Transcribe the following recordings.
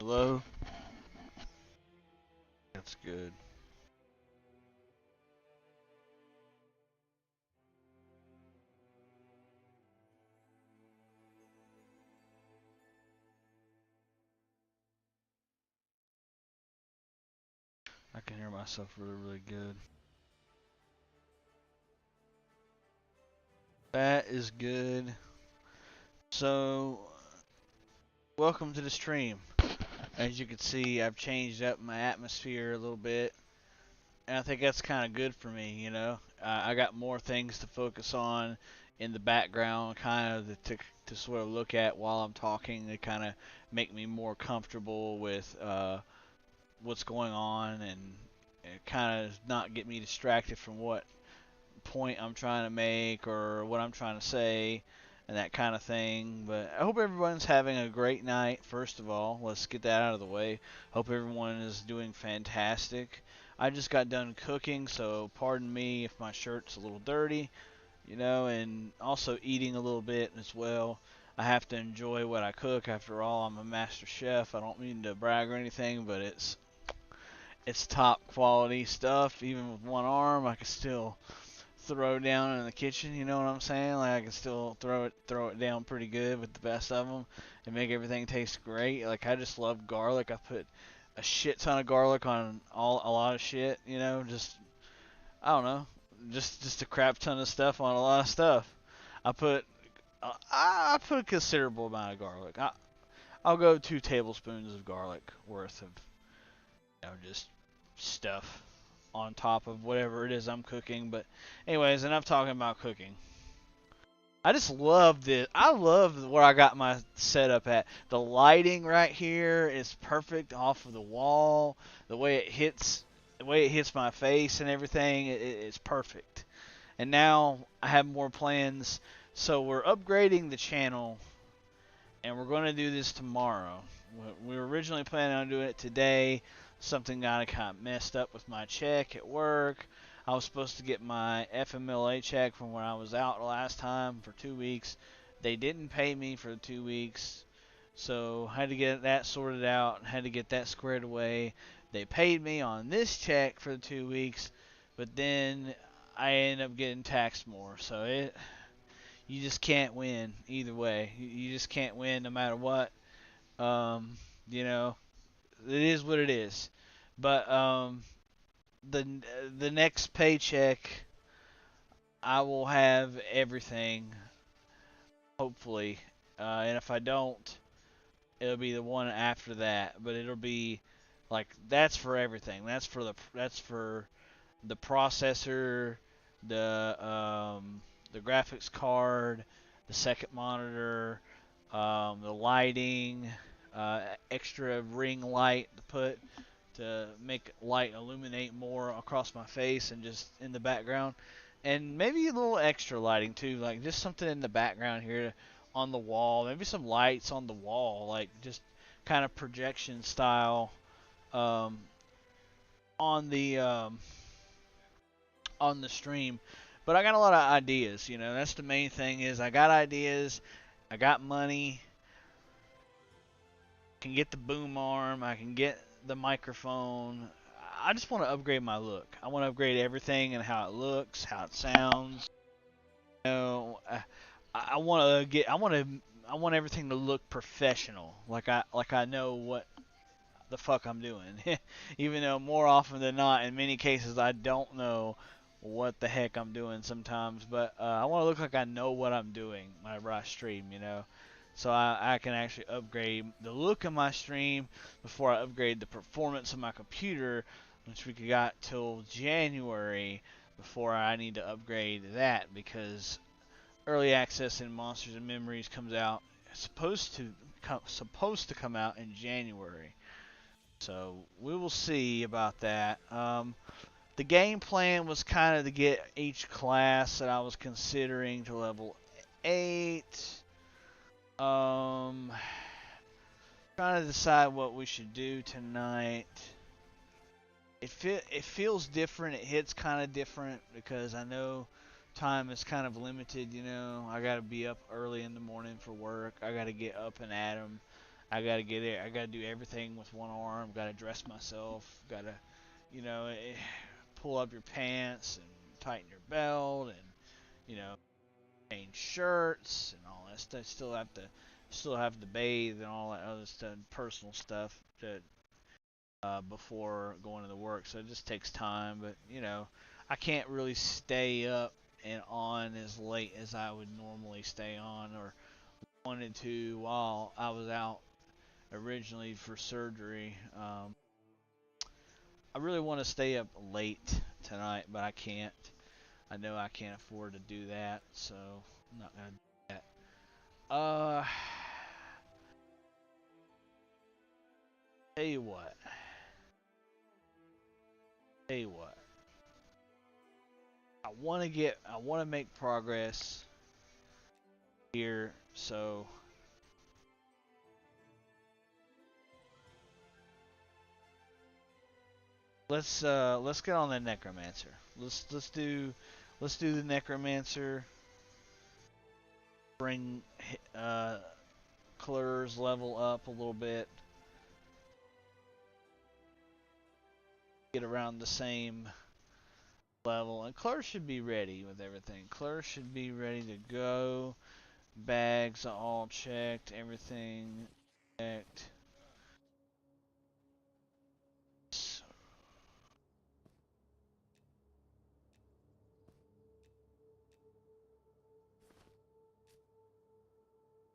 low. That's good. I can hear myself really, really good. That is good. So, welcome to the stream. As you can see, I've changed up my atmosphere a little bit, and I think that's kind of good for me. I got more things to focus on in the background, kind of to sort of look at while I'm talking, to kind of make me more comfortable with what's going on, and kind of not get me distracted from what point I'm trying to make or what I'm trying to say and that kind of thing. But I hope everyone's having a great night. First of all, let's get that out of the way. Hope everyone is doing fantastic. I just got done cooking, so pardon me if my shirt's a little dirty, and also eating a little bit as well. I have to enjoy what I cook. After all, I'm a master chef. I don't mean to brag or anything, but it's top quality stuff. Even with one arm, I can still throw down in the kitchen. You know what I'm saying? Like I can still throw it down pretty good with the best of them and make everything taste great. Like I just love garlic. I put a shit ton of garlic on a lot of shit. Just I don't know, just a crap ton of stuff on a lot of stuff. I put I put a considerable amount of garlic. I'll go 2 tablespoons of garlic worth of just stuff on top of whatever it is I'm cooking. But anyways, enough talking about cooking. I just love this. I love where I got my setup at. The lighting right here is perfect off of the wall. The way it hits my face and everything, it's perfect. And now I have more plans. So we're upgrading the channel, and we're going to do this tomorrow. We were originally planning on doing it today. Something got kind of messed up with my check at work. I was supposed to get my FMLA check from when I was out last time for 2 weeks. They didn't pay me for 2 weeks, so I had to get that sorted out. Had to get that squared away. They paid me on this check for the 2 weeks, but then I ended up getting taxed more. So you just can't win either way. You just can't win no matter what. Um, you know, it is what it is. But the the next paycheck, I will have everything, hopefully. And if I don't, it'll be the one after that. But it'll be like that's for everything. That's for the processor, the graphics card, the second monitor, the lighting, extra ring light to put to make light illuminate more across my face and just in the background. And maybe a little extra lighting too, like just something in the background here on the wall. Maybe some lights on the wall, like just kind of projection style um, on the um, on the stream. But I got a lot of ideas. That's the main thing is I got ideas, I got money, can get the boom arm, I can get the microphone. I just want to upgrade my look. I want to upgrade everything and how it looks, how it sounds. I want to I want everything to look professional. Like I know what the fuck I'm doing. Even though more often than not, in many cases, I don't know what the heck I'm doing sometimes. But I want to look like I know what I'm doing whenever I stream. So I can actually upgrade the look of my stream before I upgrade the performance of my computer, which we got till January before I need to upgrade that because early access in Monsters and Memories comes out supposed to come out in January. So we will see about that. The game plan was kind of to get each class that I was considering to level 8. Trying to decide what we should do tonight. It feels different. It hits kind of different because I know time is kind of limited. I got to be up early in the morning for work. I got to get up and at 'em. I gotta get it. I gotta do everything with one arm. Gotta dress myself. Gotta, you know, pull up your pants and tighten your belt and you know change shirts and all that stuff. Still have to bathe and all that other stuff, personal stuff that before going to the work. So it just takes time. But I can't really stay up and on as late as I would normally stay on or wanted to while I was out originally for surgery. I really want to stay up late tonight, but I can't. I know I can't afford to do that, so I'm not gonna do that. Tell you what. Tell you what. I want to make progress here, so let's get on the necromancer. Let's do the necromancer. Bring Clur's level up a little bit. Get around the same level, and Clur should be ready with everything. Clur should be ready to go. Bags are all checked. Everything checked.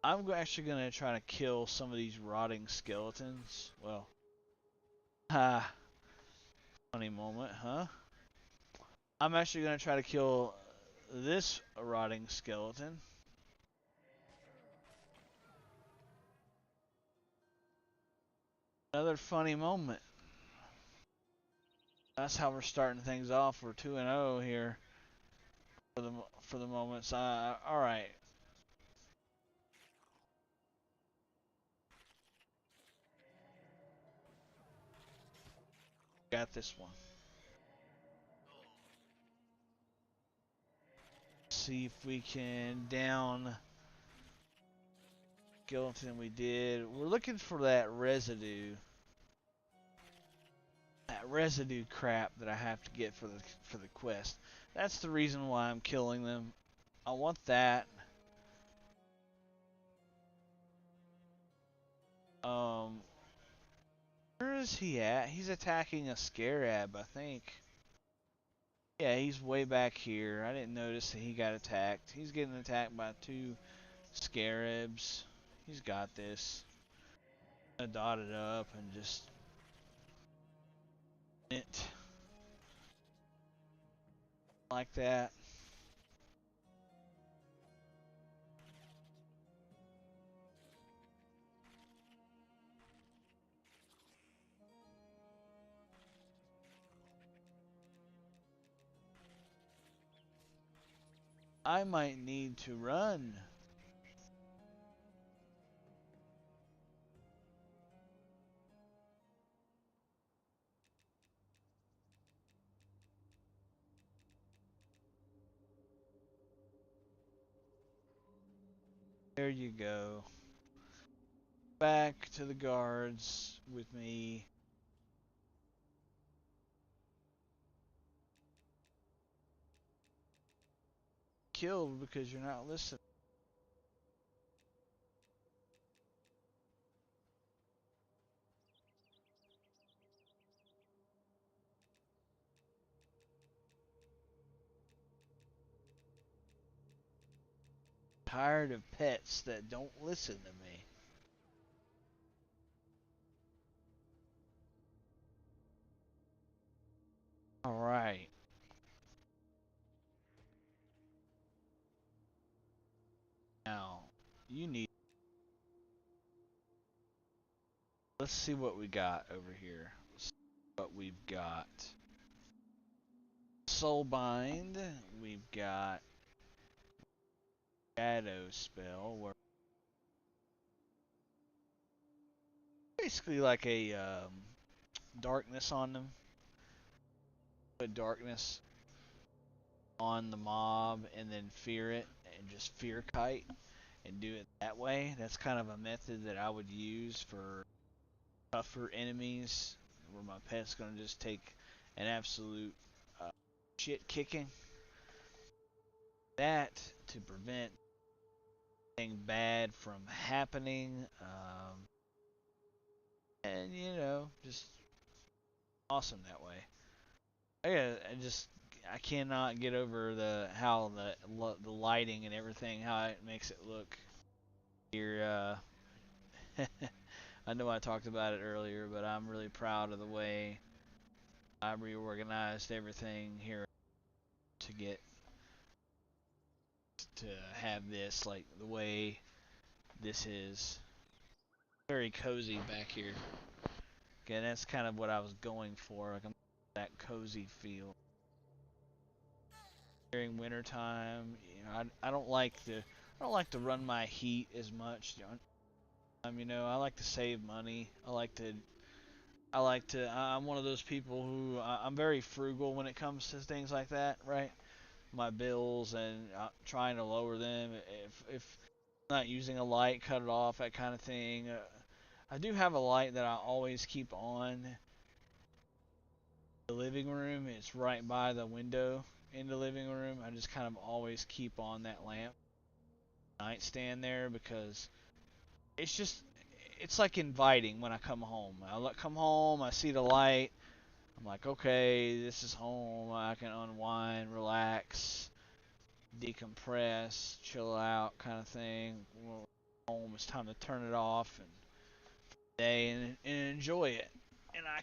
I'm actually going to try to kill some of these rotting skeletons. Well, funny moment, huh? I'm actually going to try to kill this rotting skeleton. Another funny moment. That's how we're starting things off. We're 2-0 here for the moment. So, all right. Got this one. See if we can down skeleton we did. We're looking for that residue. That residue crap that I have to get for the quest. That's the reason why I'm killing them. I want that. Um, where is he at? He's attacking a scarab, I think. Yeah, he's way back here. I didn't notice that he got attacked. He's getting attacked by 2 scarabs. He's got this. I dot it up and just it like that. I might need to run. There you go. Back to the guards with me. Killed because you're not listening. Tired of pets that don't listen to me. Alright. Now, you need. Let's see what we got over here. Let's see what we've got. Soulbind. We've got Shadow Spell. Where basically like a darkness on them. Put darkness on the mob and then fear it and just fear kite. and do it that way. That's kind of a method that I would use for tougher enemies, where my pet's gonna just take an absolute shit kicking. That to prevent anything bad from happening, and just awesome that way. I cannot get over how the lighting and everything, how it makes it look here. I know I talked about it earlier, but I'm really proud of the way I reorganized everything here to get to have this like the way this is. Very cozy back here. Okay, that's kind of what I was going for, like that cozy feel. During winter time, I don't like to run my heat as much. I like to save money. I'm one of those people who I'm very frugal when it comes to things like that, right? My bills and trying to lower them. If I'm not using a light, cut it off, that kind of thing. I do have a light that I always keep on the living room. It's right by the window in the living room. I just kind of always keep on that lamp nightstand there because it's like inviting when I come home. Come home, I see the light. I'm like, okay, this is home. I can unwind, relax, decompress, chill out, kind of thing. Well, home, it's time to turn it off and day and enjoy it. And I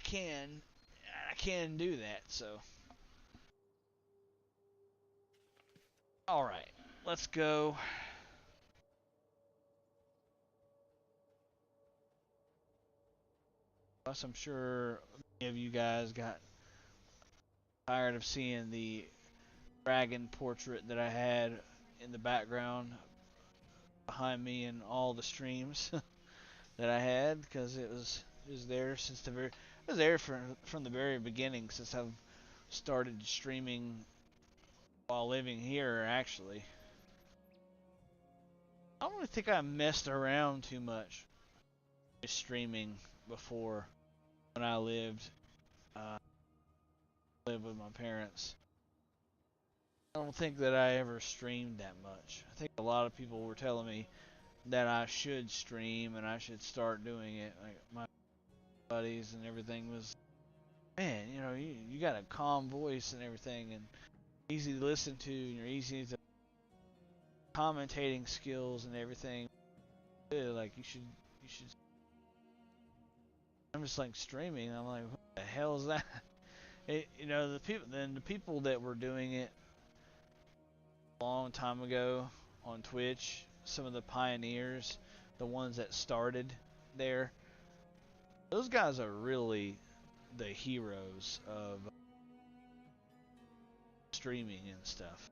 can do that. So, all right, let's go. Plus, I'm sure many of you guys got tired of seeing the dragon portrait that I had in the background behind me in all the streams that I had because it was there since it was there from the very beginning since I've started streaming while living here. Actually, I don't really think I messed around too much with streaming before when I uh, lived with my parents. I don't think that I ever streamed that much. I think a lot of people were telling me that I should stream and I should start doing it. Like my buddies and everything was, man, you got a calm voice and everything, and easy to listen to, and you're easy to commentating skills and everything. Yeah, like you should. I'm just like streaming. I'm like, what the hell is that? The people that were doing it a long time ago on Twitch, some of the pioneers, the ones that started there, those guys are really the heroes of streaming and stuff.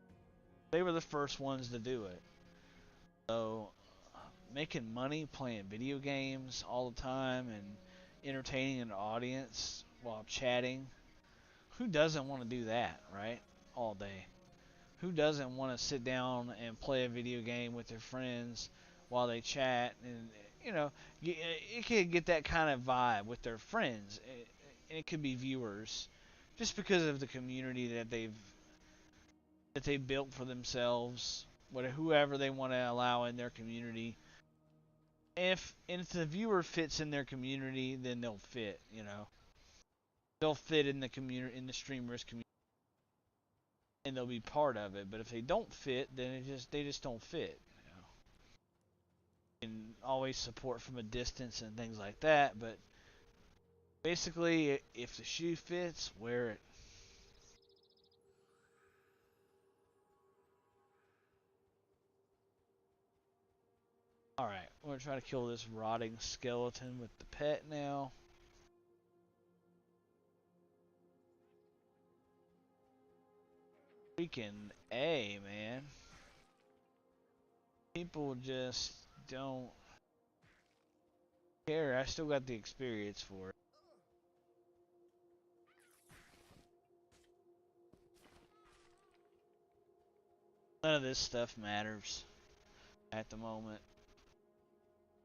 They were the first ones to do it. So, making money playing video games all the time and entertaining an audience while chatting. Who doesn't want to do that, right? All day. Who doesn't want to sit down and play a video game with their friends while they chat? And, it could get that kind of vibe with their friends. It could be viewers just because of the community that they built for themselves, whoever they want to allow in their community. If the viewer fits in their community, then they'll fit. They'll fit in the community, in the streamers community, and they'll be part of it. But if they don't fit, then they just don't fit. And always support from a distance and things like that. But basically, if the shoe fits, wear it. Alright, we're going to try to kill this rotting skeleton with the pet now. Freaking A, man. People just don't care. I still got the experience for it. None of this stuff matters. at the moment.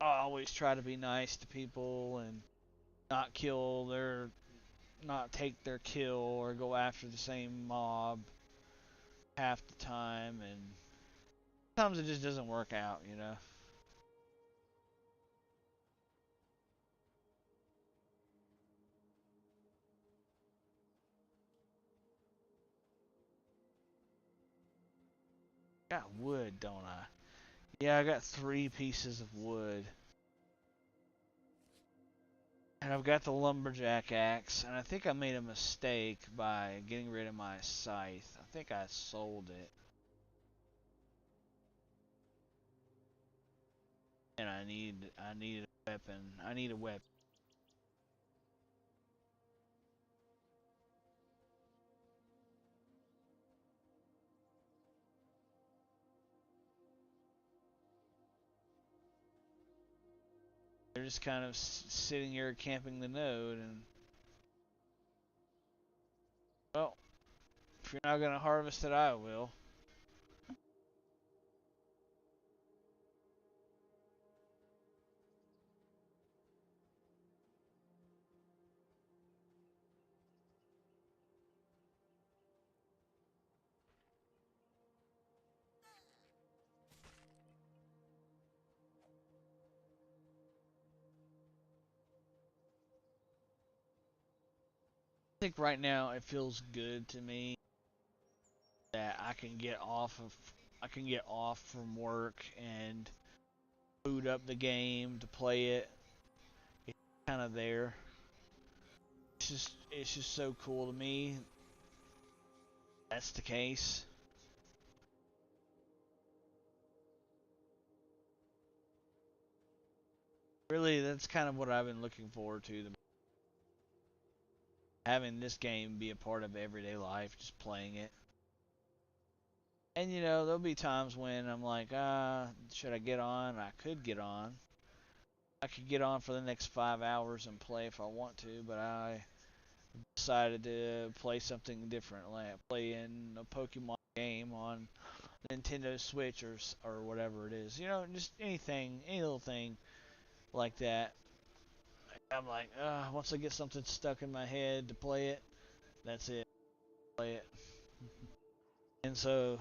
I always try to be nice to people and not kill their, not take their kill or go after the same mob half the time, and sometimes it just doesn't work out, you know. Got wood, don't I? Yeah, I got 3 pieces of wood. And I've got the lumberjack axe, and I think I made a mistake by getting rid of my scythe. I think I sold it. And I need a weapon. I need a weapon. They're just kind of sitting here camping the node, and well, if you're not gonna harvest it, I will. I think right now it feels good to me that I can get off from work and boot up the game to play it. It's kind of there. It's just so cool to me. That's the case. Really, that's kind of what I've been looking forward to. Having this game be a part of everyday life, just playing it. And you know, there'll be times when I'm like, should I get on? I could get on. I could get on for the next 5 hours and play if I want to, but I decided to play something different, like play in a Pokemon game on Nintendo Switch or whatever it is. You know, just anything, any little thing like that. I'm like, once I get something stuck in my head to play it, that's it. Play it. And so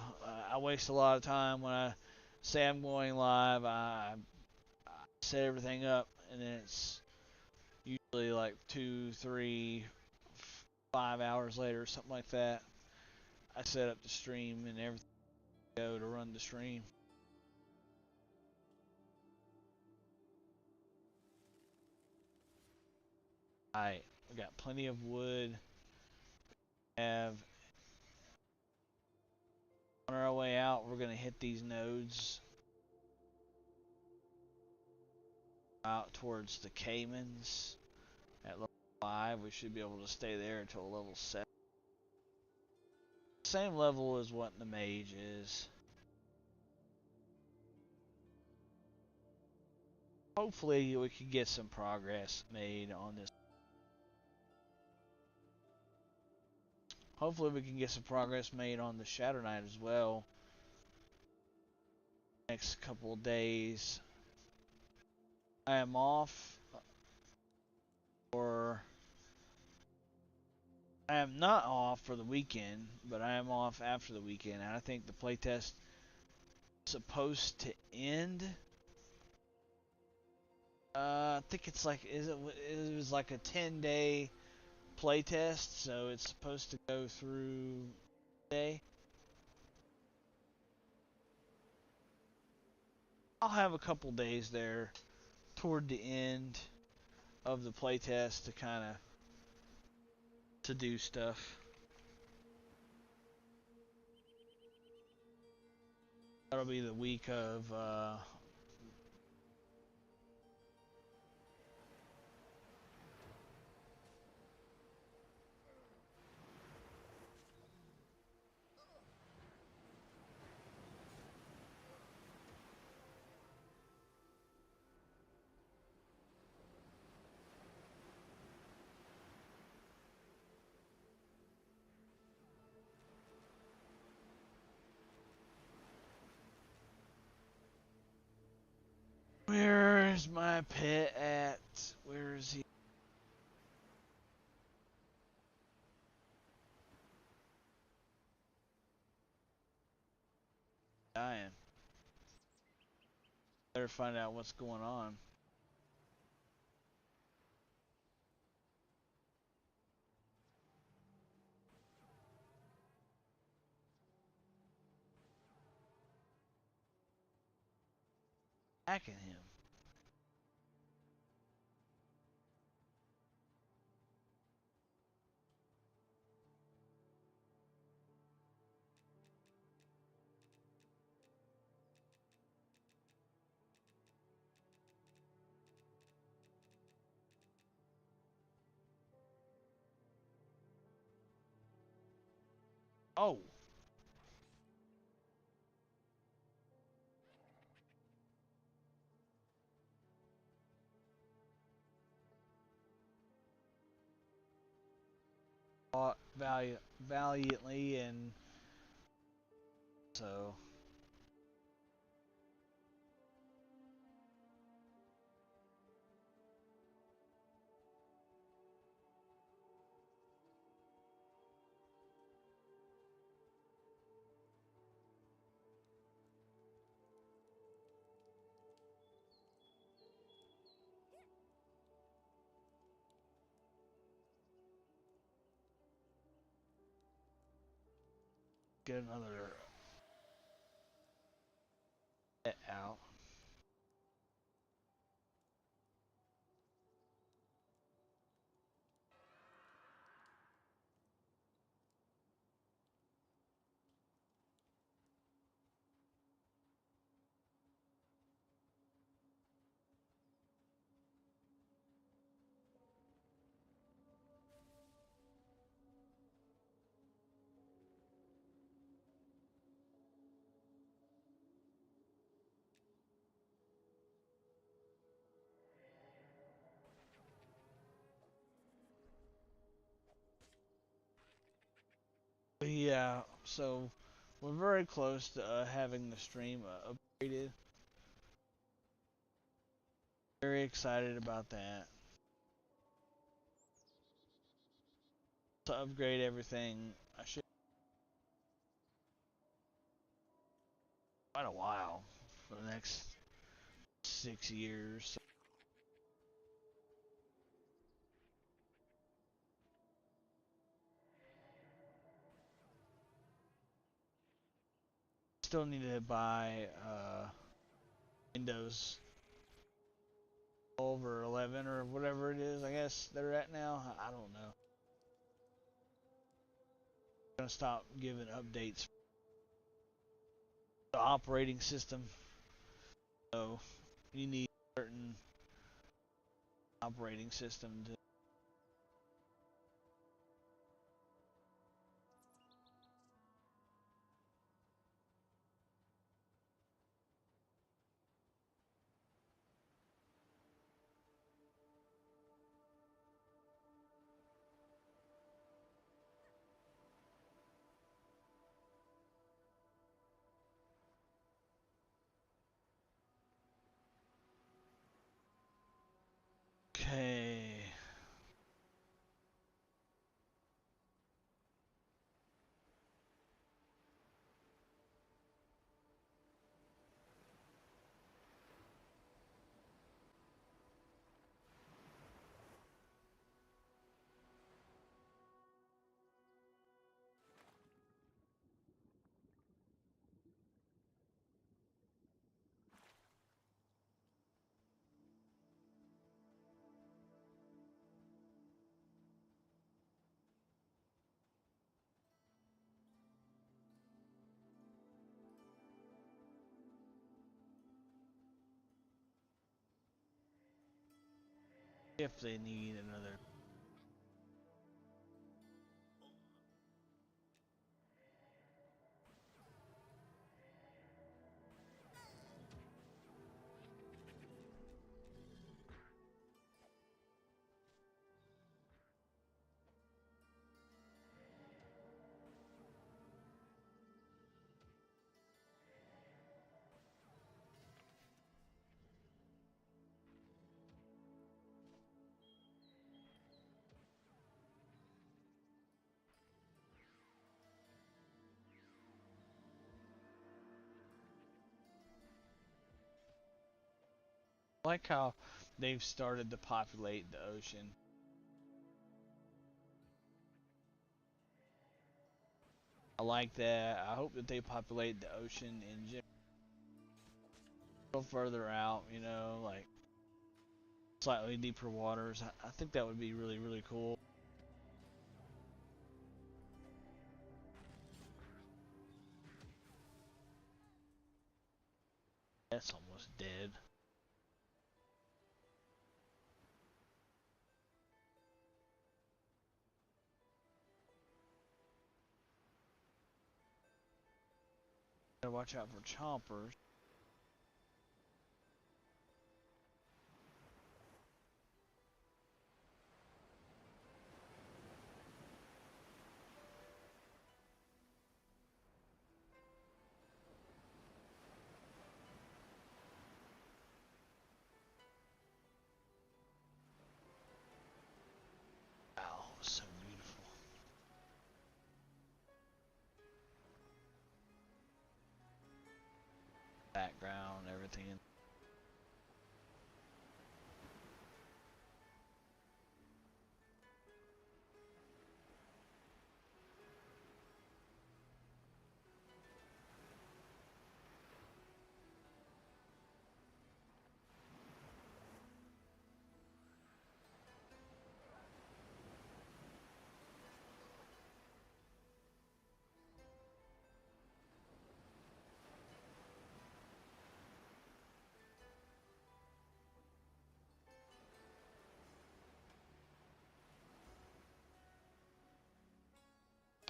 I waste a lot of time when I say I'm going live. I set everything up, and then it's usually like 2, 3, 5 hours later, something like that. I set up the stream and everything go to run the stream. Alright, we got plenty of wood. Have on our way out, we're gonna hit these nodes out towards the Caymans at level 5. We should be able to stay there until level 7. Same level as what the mage is. Hopefully we can get some progress made on this. Hopefully we can get some progress made on the Shadow Knight as well. Next couple of days. I am off, or I am not off for the weekend, but I am off after the weekend. And I think the playtest is supposed to end. I think it's like it was like a 10-day playtest, so it's supposed to go through day. I'll have a couple days there toward the end of the playtest to kind of to do stuff. That'll be the week of Where is my pet at? Where is he? Dying. Better find out what's going on. Hacking him. Oh. Fought valiantly, and so get another pet out. But yeah, so we're very close to having the stream upgraded. Very excited about that. To upgrade everything, I should quite a while for the next 6 years. Still need to buy Windows 12 or 11 or whatever it is. I guess they're at now. I don't know. I'm gonna stop giving updates for the operating system. So you need a certain operating system to. Okay. If they need another. I like how they've started to populate the ocean. I like that. I hope that they populate the ocean in general. Go further out, you know, like slightly deeper waters. I think that would be really, really cool. That's almost dead. Gotta watch out for chompers. Wow, so beautiful. Background, everything.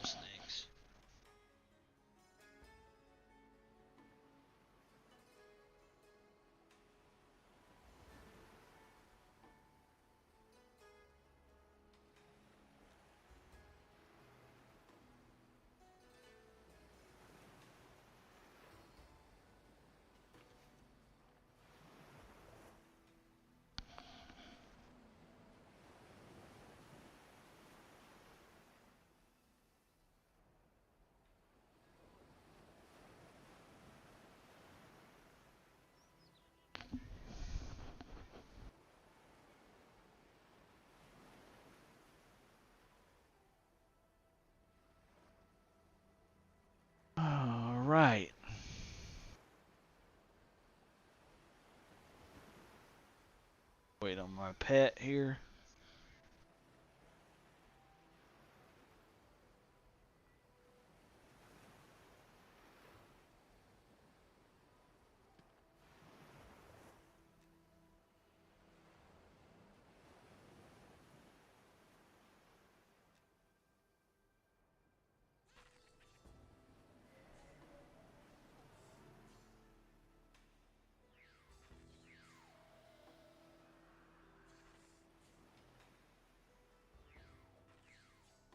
Snakes. All right. Wait on my pet here.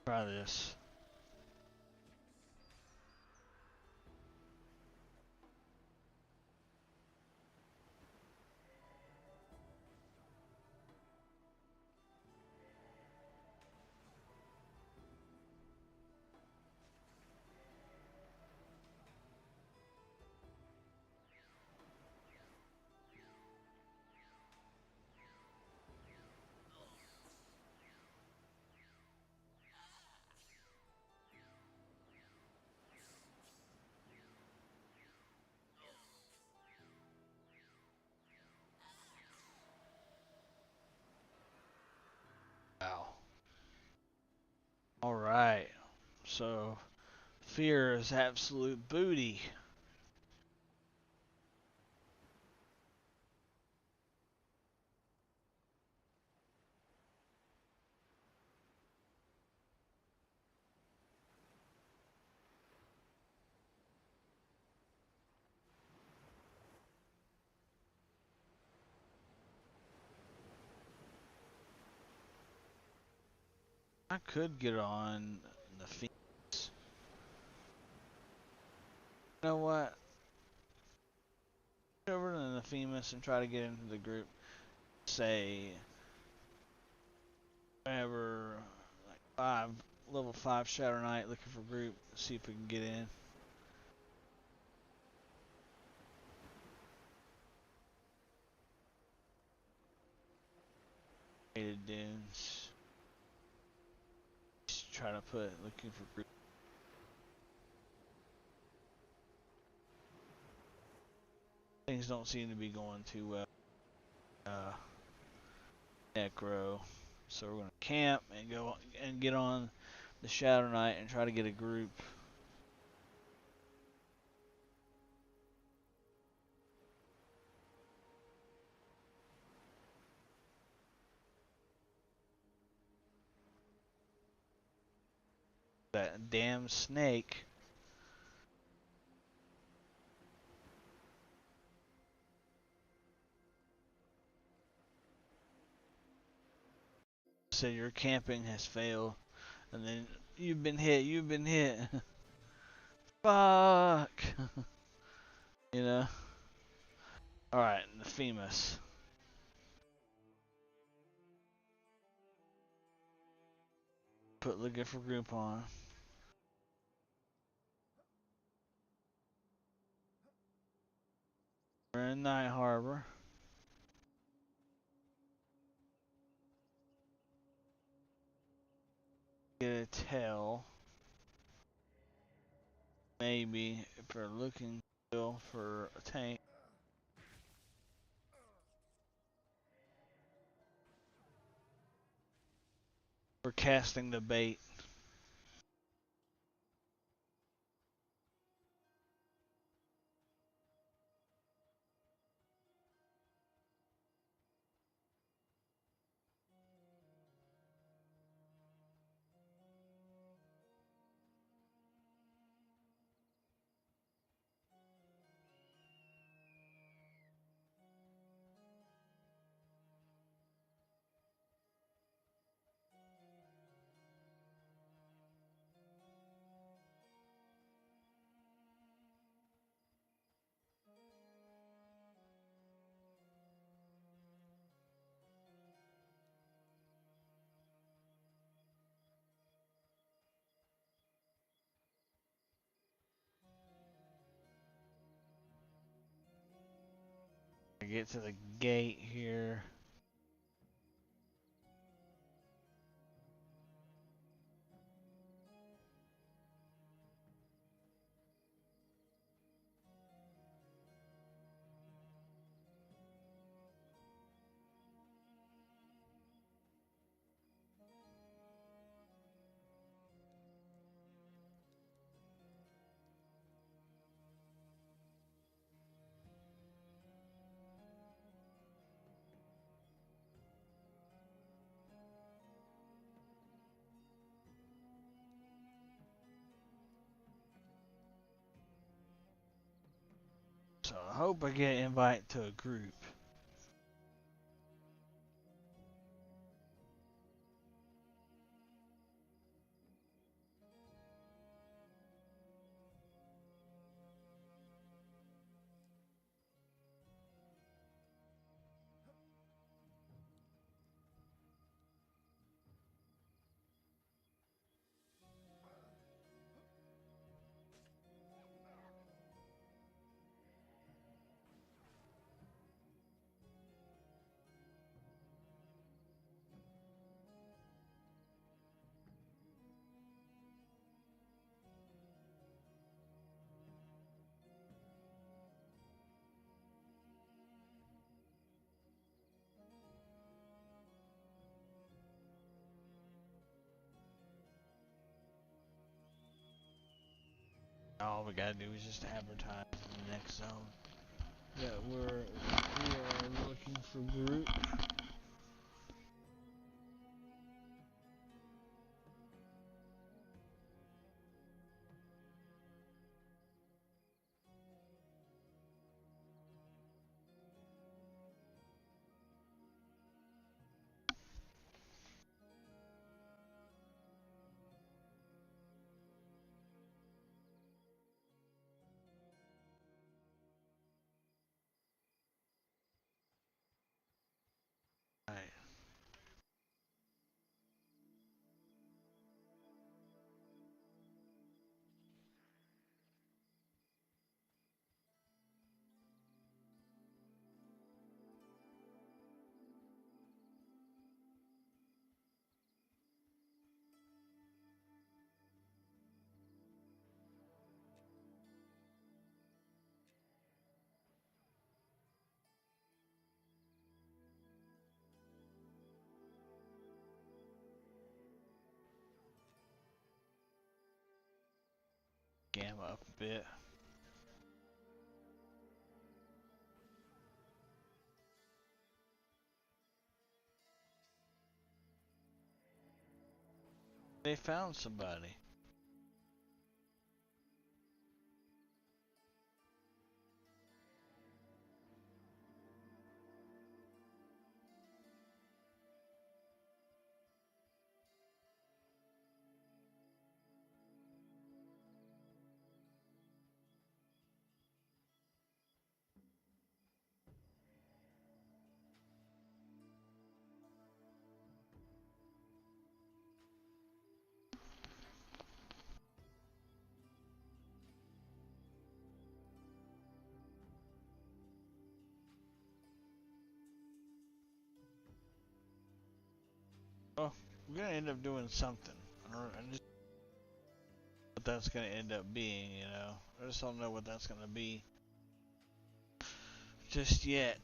Try this. Wow. All right. So, fear is absolute booty. I could get on the Phoenix. You know what? Go over to the Phoenix and try to get into the group. Say, whatever, like level 5 Shadow Knight looking for group. See if we can get in. Shaded dunes. Just trying to put looking for group. Things don't seem to be going too well. Necro. So we're gonna camp and go and get on the Shadow Knight and try to get a group. That damn snake. Said your camping has failed. And then you've been hit. Fuck. You know? Alright, the famous. Put looking for group on. We're in Night Harbor. Get a tail. Maybe if we're looking still for a tank. We're casting the bait. Get to the gate here. So I hope I get an invite to a group. All we gotta do is just advertise in the next zone that we are looking for group. gamma up a bit. They found somebody. Well, we're gonna end up doing something. I just what that's gonna end up being, you know. I just don't know what that's gonna be just yet.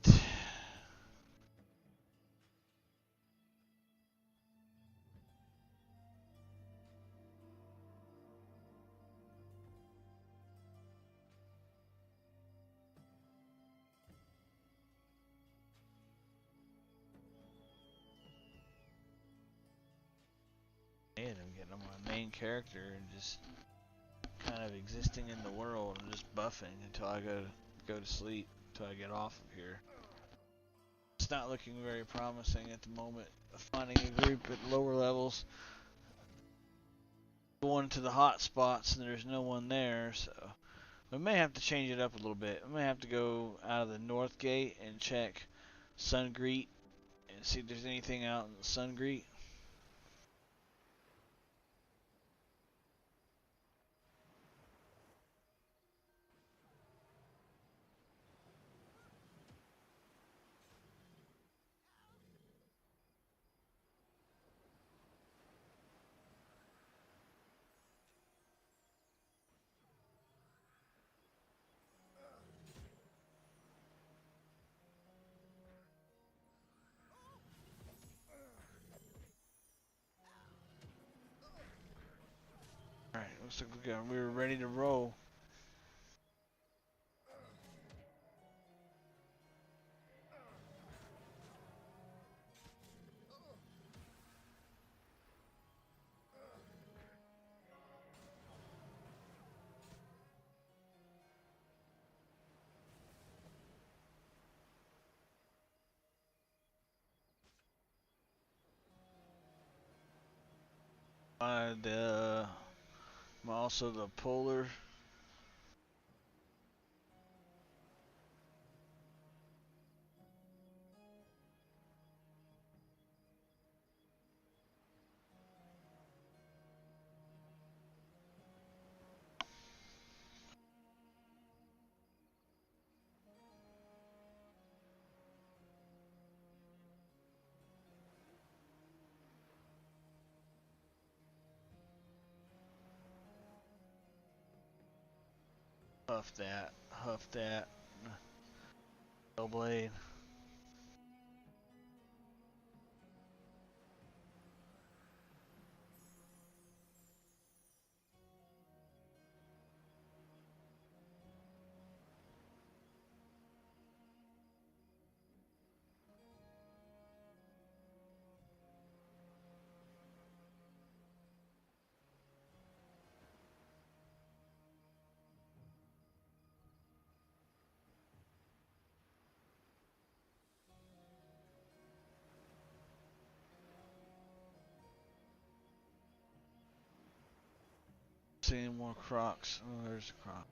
And I'm getting on my main character and just kind of existing in the world and just buffing until I go to sleep, until I get off of here. It's not looking very promising at the moment. Finding a group at lower levels, going to the hot spots, and there's no one there, so we may have to change it up a little bit. We may have to go out of the north gate and check Sungreet and see if there's anything out in the Sungreet. Alright, looks like we were ready to roll. Also the polar. Huff that. Blade. See any more crocs? Oh, there's a croc.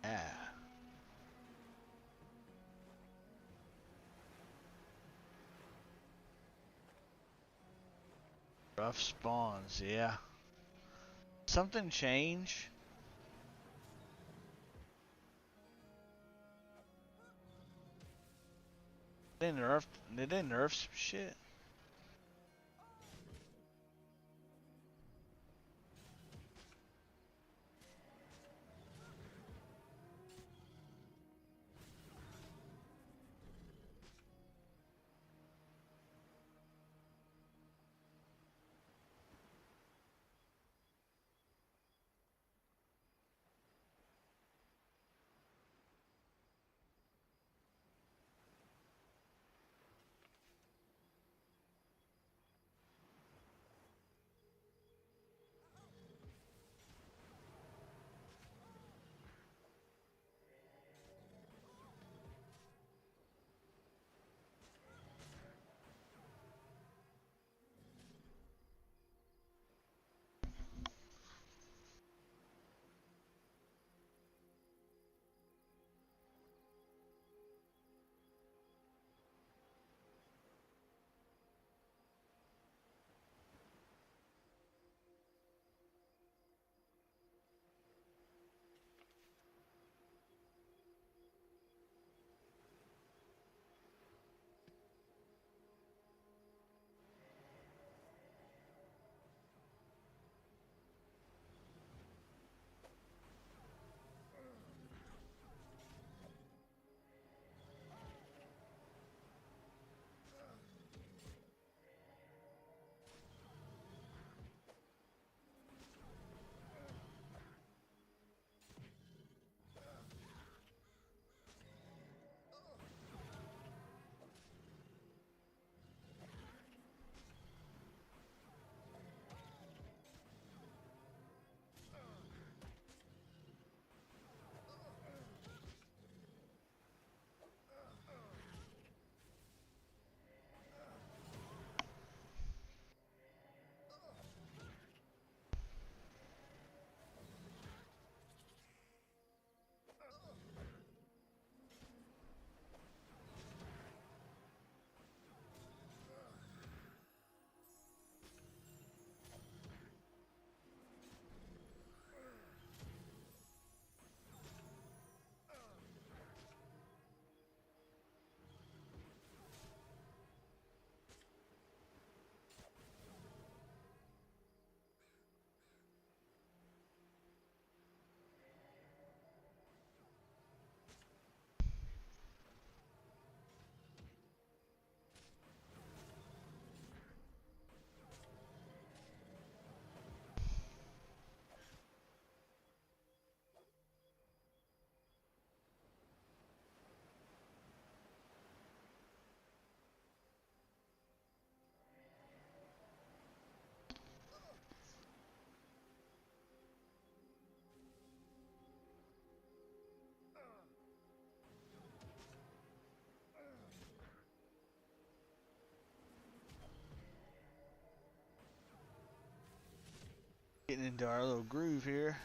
Yeah. Rough spawns, yeah. something change? Did they nerf some shit? Getting into our little groove here.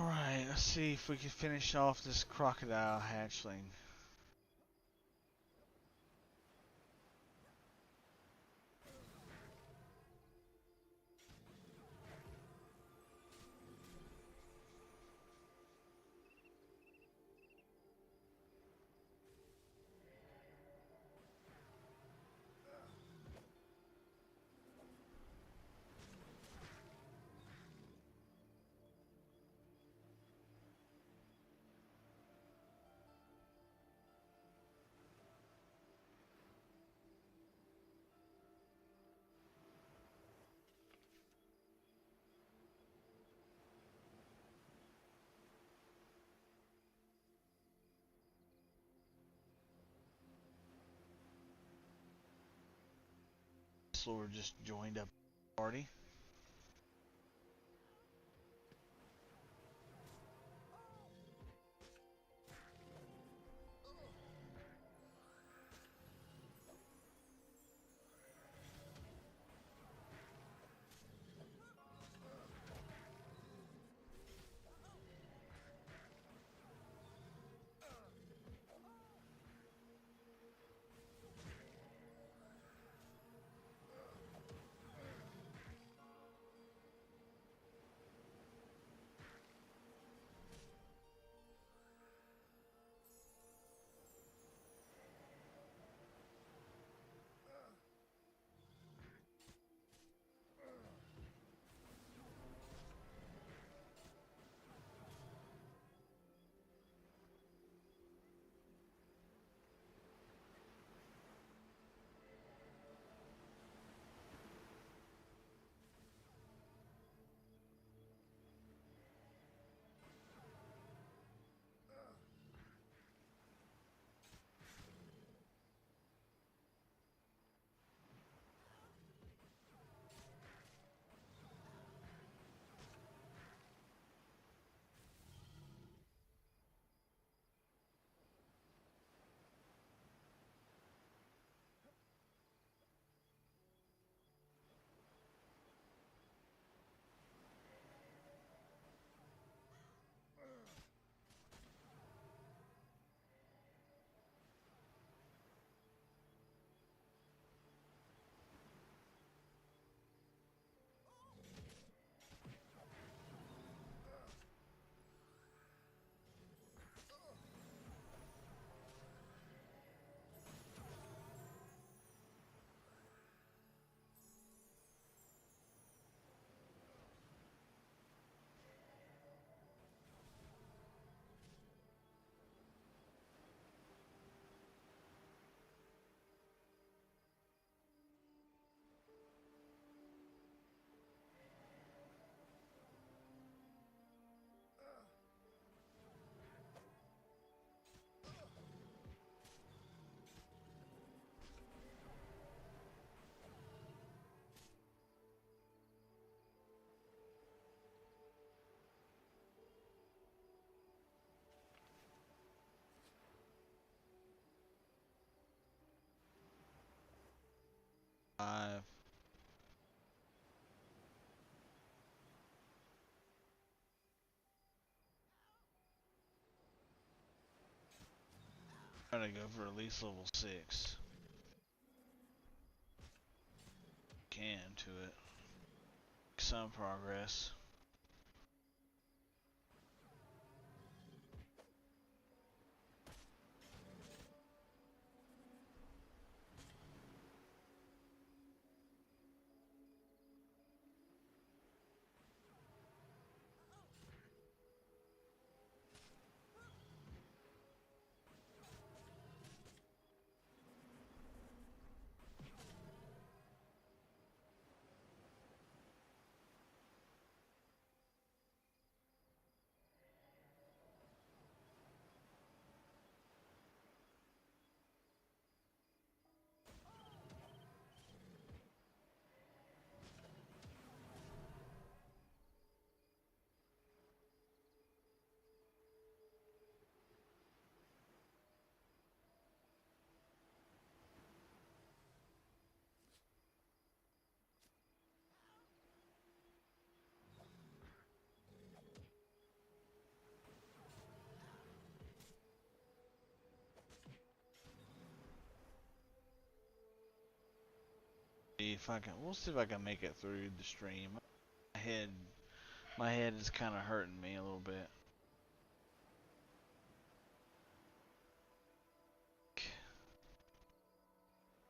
Alright, let's see if we can finish off this crocodile hatchling. Sword just joined up the party. Five. Try to go for at least level 6. Can to it. Some progress. If I can, we'll see if I can make it through the stream. head, my head is kind of hurting me a little bit.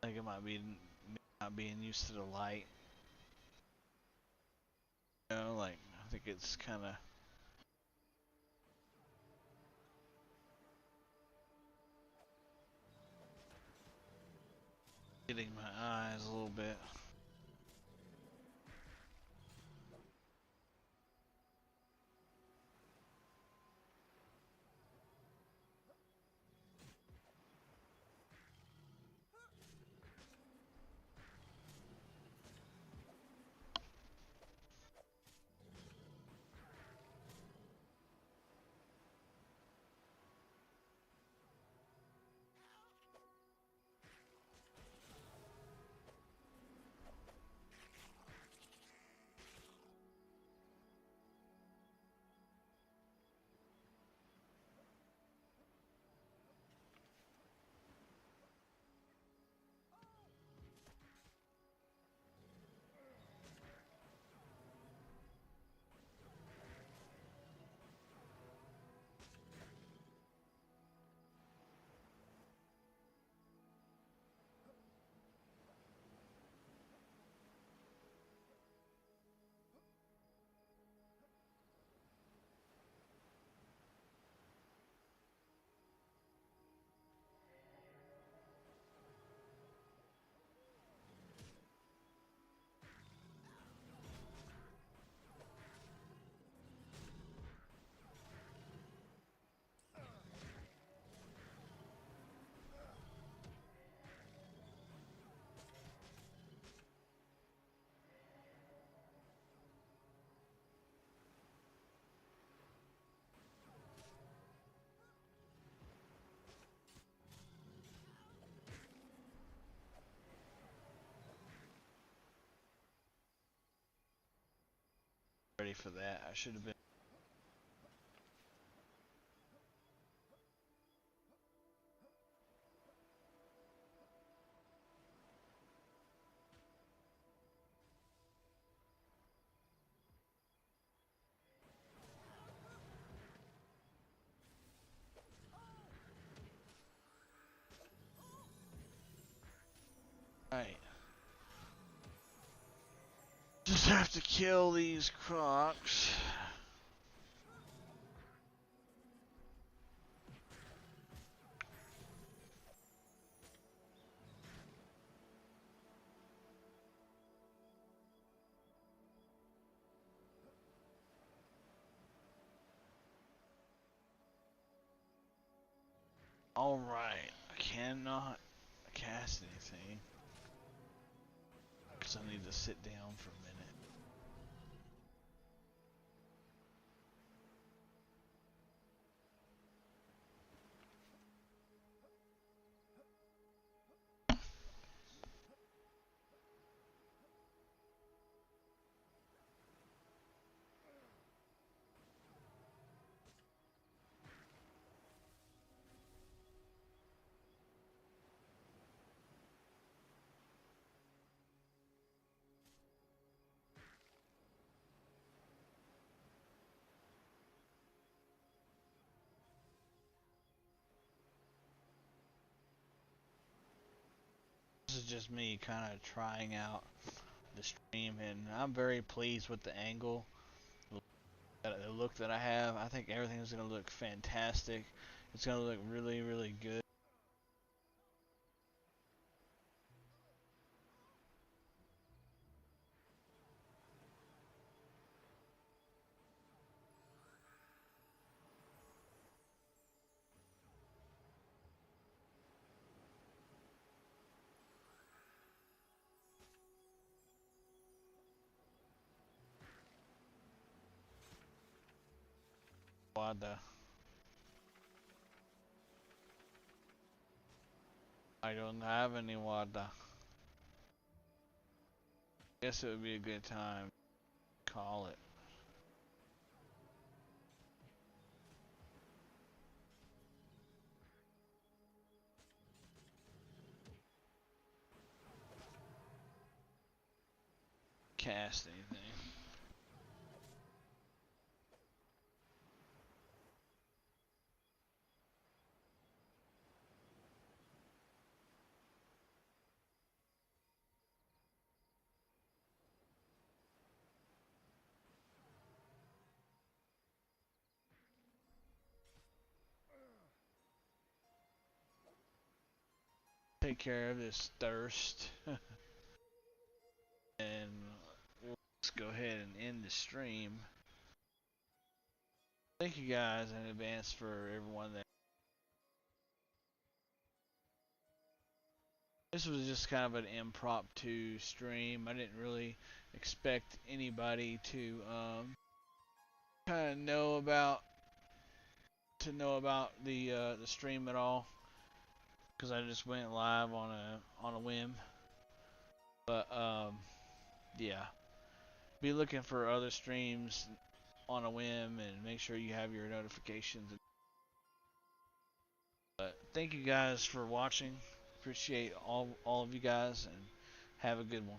I think it might be not being used to the light. You know, like, I think it's kind of hitting my eyes a little bit. ready for that. I should have been. Right. Just have to kill these crocs. Alright. I cannot cast anything. Because I need to sit down for a minute. This is just me kind of trying out the stream, and I'm very pleased with the angle, the look that I have. I think everything is going to look fantastic. It's going to look really, really good. Wada. I don't have any Wada. Guess it would be a good time to call it. Cast anything. Take care of this thirst. And let's go ahead and end the stream. Thank you guys in advance for everyone that. This was just kind of an impromptu stream. I didn't really expect anybody to kind of know about the stream at all, because I just went live on a whim. But yeah, be looking for other streams on a whim, and make sure you have your notifications. But thank you guys for watching. Appreciate all of you guys, and have a good one.